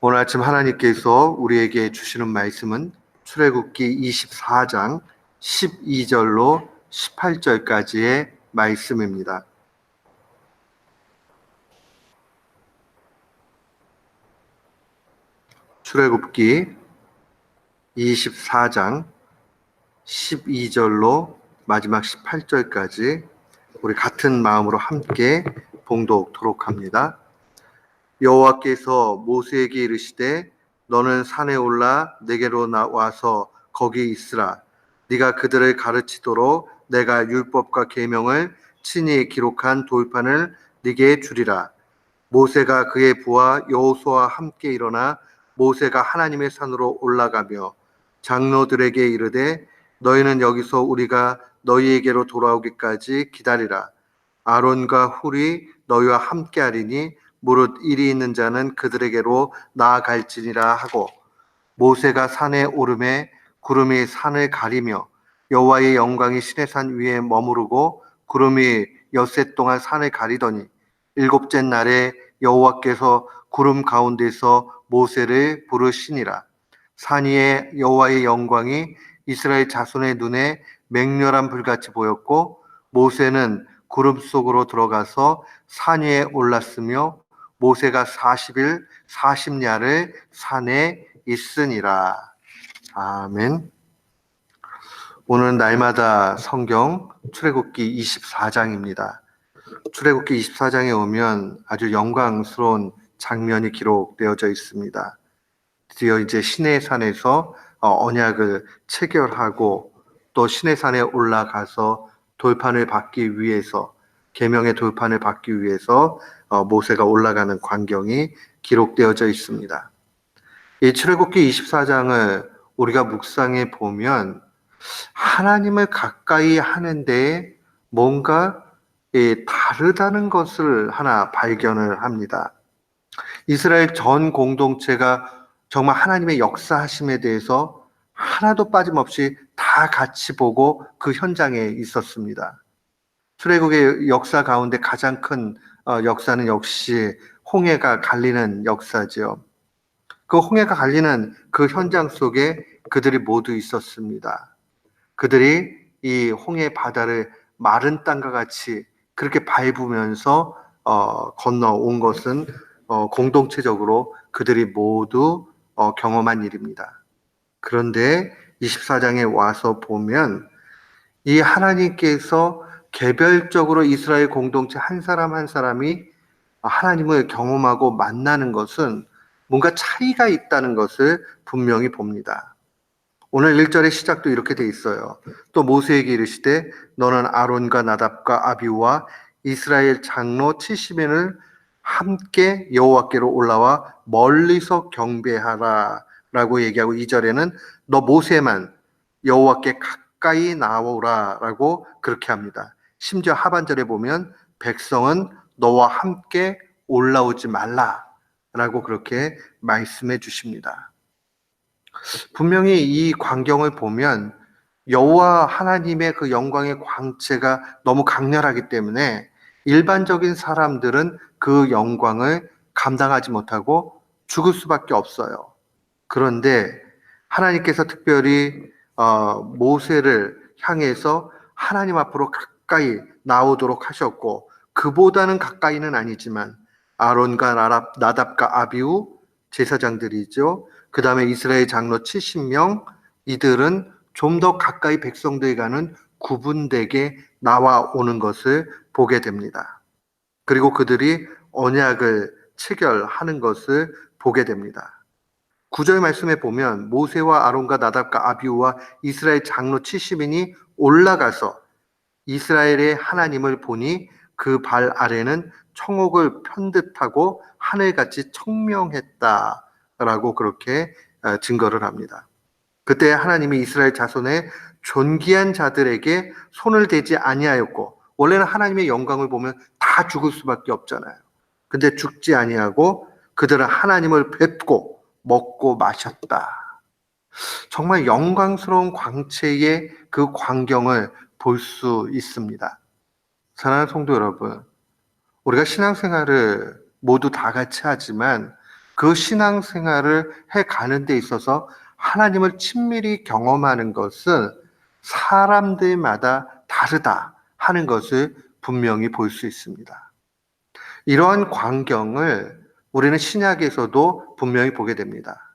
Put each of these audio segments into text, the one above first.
오늘 아침 하나님께서 우리에게 주시는 말씀은 출애굽기 24장 12절로 18절까지의 말씀입니다. 출애굽기 24장 12절로 마지막 18절까지 우리 같은 마음으로 함께 봉독토록 합니다. 여호와께서 모세에게 이르시되 너는 산에 올라 내게로 나와서 거기 있으라. 네가 그들을 가르치도록 내가 율법과 계명을 친히 기록한 돌판을 네게 주리라. 모세가 그의 부하 여호수아와 함께 일어나 모세가 하나님의 산으로 올라가며 장로들에게 이르되 너희는 여기서 우리가 너희에게로 돌아오기까지 기다리라. 아론과 훌이 너희와 함께 하리니 무릇 일이 있는 자는 그들에게로 나아갈지니라 하고, 모세가 산에 오르매 구름이 산을 가리며 여호와의 영광이 시내산 위에 머무르고 구름이 엿새 동안 산을 가리더니 일곱째 날에 여호와께서 구름 가운데서 모세를 부르시니라. 산 위에 여호와의 영광이 이스라엘 자손의 눈에 맹렬한 불같이 보였고 모세는 구름 속으로 들어가서 산 위에 올랐으며 모세가 40일 40야를 산에 있으니라. 아멘. 오늘 날마다 성경 출애굽기 24장입니다. 출애굽기 24장에 오면 아주 영광스러운 장면이 기록되어져 있습니다. 드디어 이제 시내산에서 언약을 체결하고 또 시내산에 올라가서 돌판을 받기 위해서, 계명의 돌판을 받기 위해서 모세가 올라가는 광경이 기록되어져 있습니다. 이 출애굽기 24장을 우리가 묵상해 보면 하나님을 가까이 하는데 뭔가 다르다는 것을 하나 발견을 합니다. 이스라엘 전 공동체가 정말 하나님의 역사하심에 대해서 하나도 빠짐없이 다 같이 보고 그 현장에 있었습니다. 출애굽의 역사 가운데 가장 큰 역사는 역시 홍해가 갈리는 역사죠. 그 홍해가 갈리는 그 현장 속에 그들이 모두 있었습니다. 그들이 이 홍해 바다를 마른 땅과 같이 그렇게 밟으면서 건너온 것은 공동체적으로 그들이 모두 경험한 일입니다. 그런데 24장에 와서 보면 이 하나님께서 개별적으로 이스라엘 공동체 한 사람 한 사람이 하나님을 경험하고 만나는 것은 뭔가 차이가 있다는 것을 분명히 봅니다. 오늘 1절의 시작도 이렇게 돼 있어요. 또 모세에게 이르시되 너는 아론과 나답과 아비후와 이스라엘 장로 70인을 함께 여호와께로 올라와 멀리서 경배하라 라고 얘기하고, 2절에는 너 모세만 여호와께 가까이 나오라 라고 그렇게 합니다. 심지어 하반절에 보면 백성은 너와 함께 올라오지 말라 라고 그렇게 말씀해 주십니다. 분명히 이 광경을 보면 여호와 하나님의 그 영광의 광채가 너무 강렬하기 때문에 일반적인 사람들은 그 영광을 감당하지 못하고 죽을 수밖에 없어요. 그런데 하나님께서 특별히 모세를 향해서 하나님 앞으로 가까이 나오도록 하셨고, 그보다는 가까이는 아니지만 아론과 나답과 아비후 제사장들이죠. 그 다음에 이스라엘 장로 70명, 이들은 좀 더 가까이 백성들과는 구분되게 나와오는 것을 보게 됩니다. 그리고 그들이 언약을 체결하는 것을 보게 됩니다. 9절 말씀에 보면 모세와 아론과 나답과 아비후와 이스라엘 장로 70인이 올라가서 이스라엘의 하나님을 보니 그 발 아래는 청옥을 편듯하고 하늘같이 청명했다라고 그렇게 증거를 합니다. 그때 하나님이 이스라엘 자손의 존귀한 자들에게 손을 대지 아니하였고, 원래는 하나님의 영광을 보면 다 죽을 수밖에 없잖아요. 근데 죽지 아니하고 그들은 하나님을 뵙고 먹고 마셨다. 정말 영광스러운 광채의 그 광경을 볼 수 있습니다. 사랑하는 성도 여러분, 우리가 신앙생활을 모두 다 같이 하지만 그 신앙생활을 해가는 데 있어서 하나님을 친밀히 경험하는 것은 사람들마다 다르다 하는 것을 분명히 볼 수 있습니다. 이러한 광경을 우리는 신약에서도 분명히 보게 됩니다.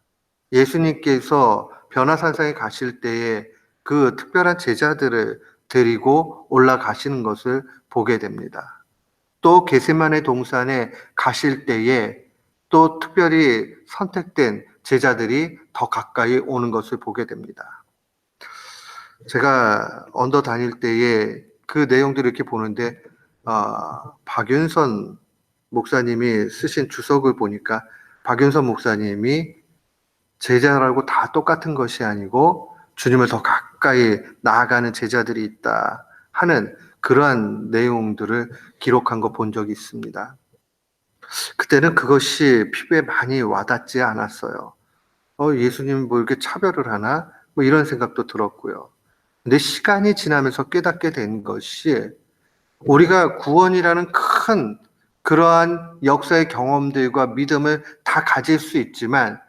예수님께서 변화산상에 가실 때에 그 특별한 제자들을 데리고 올라가시는 것을 보게 됩니다. 또 겟세마네 동산에 가실 때에 또 특별히 선택된 제자들이 더 가까이 오는 것을 보게 됩니다. 제가 언더 다닐 때에 그 내용들을 이렇게 보는데 박윤선 목사님이 쓰신 주석을 보니까 박윤선 목사님이 제자라고 다 똑같은 것이 아니고 주님을 더 가까이 나아가는 제자들이 있다 하는 그러한 내용들을 기록한 거 본 적이 있습니다. 그때는 그것이 피부에 많이 와닿지 않았어요. 예수님 뭐 이렇게 차별을 하나? 뭐 이런 생각도 들었고요. 근데 시간이 지나면서 깨닫게 된 것이 우리가 구원이라는 큰 그러한 역사의 경험들과 믿음을 다 가질 수 있지만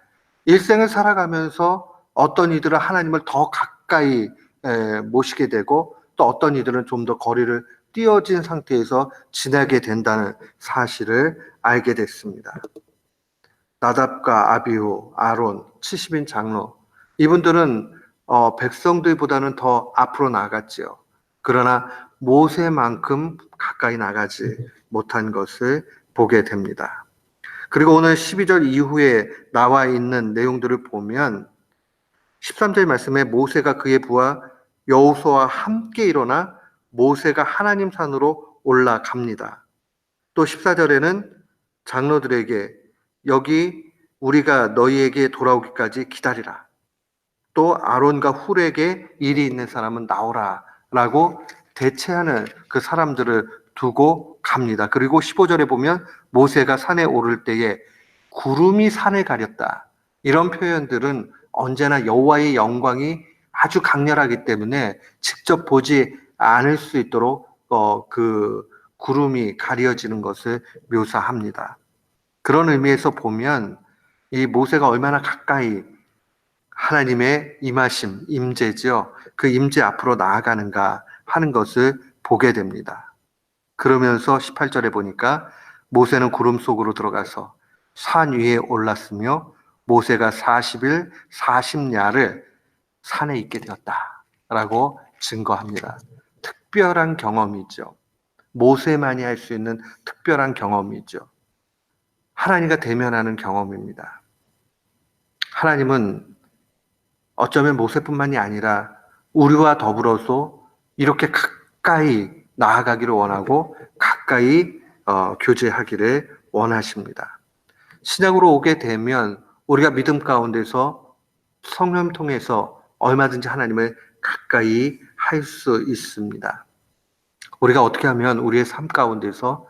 일생을 살아가면서 어떤 이들은 하나님을 더 가까이 모시게 되고 또 어떤 이들은 좀 더 거리를 띄어진 상태에서 지내게 된다는 사실을 알게 됐습니다. 나답과 아비후, 아론, 70인 장로 이분들은 백성들보다는 더 앞으로 나갔지요. 그러나 모세만큼 가까이 나가지 못한 것을 보게 됩니다. 그리고 오늘 12절 이후에 나와 있는 내용들을 보면 13절 말씀에 모세가 그의 부하 여호수아와 함께 일어나 모세가 하나님 산으로 올라갑니다. 또 14절에는 장로들에게 여기 우리가 너희에게 돌아오기까지 기다리라. 또 아론과 훌에게 일이 있는 사람은 나오라 라고 대체하는 그 사람들을 두고 갑니다. 그리고 15절에 보면 모세가 산에 오를 때에 구름이 산을 가렸다. 이런 표현들은 언제나 여호와의 영광이 아주 강렬하기 때문에 직접 보지 않을 수 있도록 그 구름이 가려지는 것을 묘사합니다. 그런 의미에서 보면 이 모세가 얼마나 가까이 하나님의 임하심, 임재죠. 그 임재 앞으로 나아가는가 하는 것을 보게 됩니다. 그러면서 18절에 보니까 모세는 구름 속으로 들어가서 산 위에 올랐으며 모세가 40일 40야를 산에 있게 되었다라고 증거합니다. 특별한 경험이죠. 모세만이 할 수 있는 특별한 경험이죠. 하나님과 대면하는 경험입니다. 하나님은 어쩌면 모세뿐만이 아니라 우리와 더불어서 이렇게 가까이 나아가기를 원하고 가까이 교제하기를 원하십니다. 신약으로 오게 되면 우리가 믿음 가운데서 성령 통해서 얼마든지 하나님을 가까이 할 수 있습니다. 우리가 어떻게 하면 우리의 삶 가운데서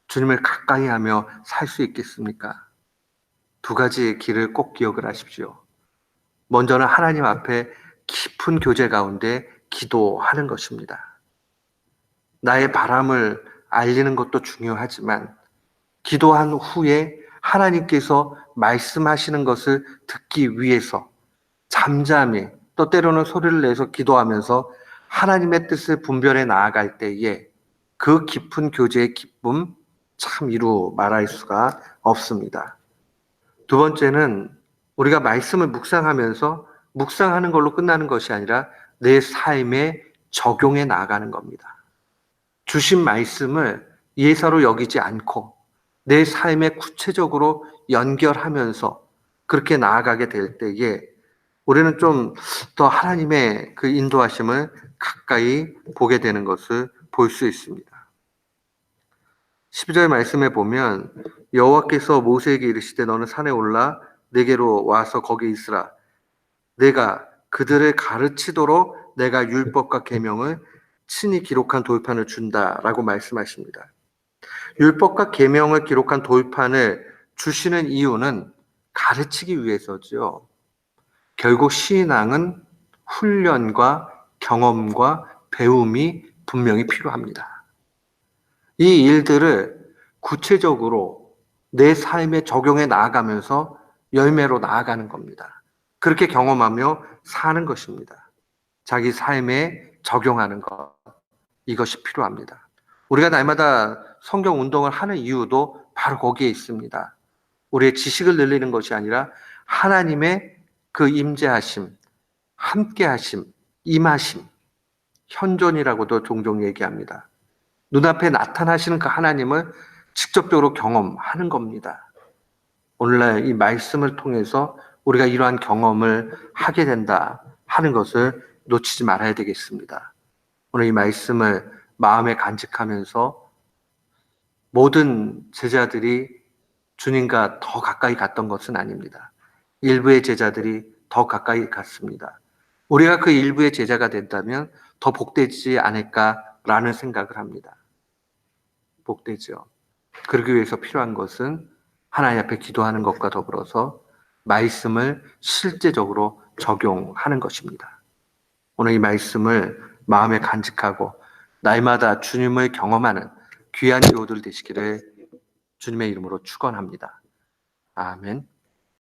주님을 가까이 하며 살 수 있겠습니까? 두 가지 길을 꼭 기억을 하십시오. 먼저는 하나님 앞에 깊은 교제 가운데 기도하는 것입니다. 나의 바람을 알리는 것도 중요하지만 기도한 후에 하나님께서 말씀하시는 것을 듣기 위해서 잠잠히 또 때로는 소리를 내서 기도하면서 하나님의 뜻을 분별해 나아갈 때에 그 깊은 교제의 기쁨 참 이루 말할 수가 없습니다. 두 번째는 우리가 말씀을 묵상하면서 묵상하는 걸로 끝나는 것이 아니라 내 삶에 적용해 나가는 겁니다. 주신 말씀을 예사로 여기지 않고 내 삶에 구체적으로 연결하면서 그렇게 나아가게 될 때에 우리는 좀 더 하나님의 그 인도하심을 가까이 보게 되는 것을 볼 수 있습니다. 12절 말씀에 보면 여호와께서 모세에게 이르시되 너는 산에 올라 내게로 와서 거기 있으라. 내가 그들을 가르치도록 내가 율법과 계명을 친히 기록한 돌판을 준다라고 말씀하십니다. 율법과 계명을 기록한 돌판을 주시는 이유는 가르치기 위해서죠. 결국 신앙은 훈련과 경험과 배움이 분명히 필요합니다. 이 일들을 구체적으로 내 삶에 적용해 나아가면서 열매로 나아가는 겁니다. 그렇게 경험하며 사는 것입니다. 자기 삶에 적용하는 것. 이것이 필요합니다. 우리가 날마다 성경 운동을 하는 이유도 바로 거기에 있습니다. 우리의 지식을 늘리는 것이 아니라 하나님의 그 임재하심, 함께하심, 임하심, 현존이라고도 종종 얘기합니다. 눈앞에 나타나시는 그 하나님을 직접적으로 경험하는 겁니다. 오늘날 이 말씀을 통해서 우리가 이러한 경험을 하게 된다 하는 것을 놓치지 말아야 되겠습니다. 오늘 이 말씀을 마음에 간직하면서 모든 제자들이 주님과 더 가까이 갔던 것은 아닙니다. 일부의 제자들이 더 가까이 갔습니다. 우리가 그 일부의 제자가 된다면 더 복되지 않을까라는 생각을 합니다. 복되죠. 그러기 위해서 필요한 것은 하나님 앞에 기도하는 것과 더불어서 말씀을 실제적으로 적용하는 것입니다. 오늘 이 말씀을 마음에 간직하고 날마다 주님을 경험하는 귀한 교우들 되시기를 주님의 이름으로 축원합니다. 아멘.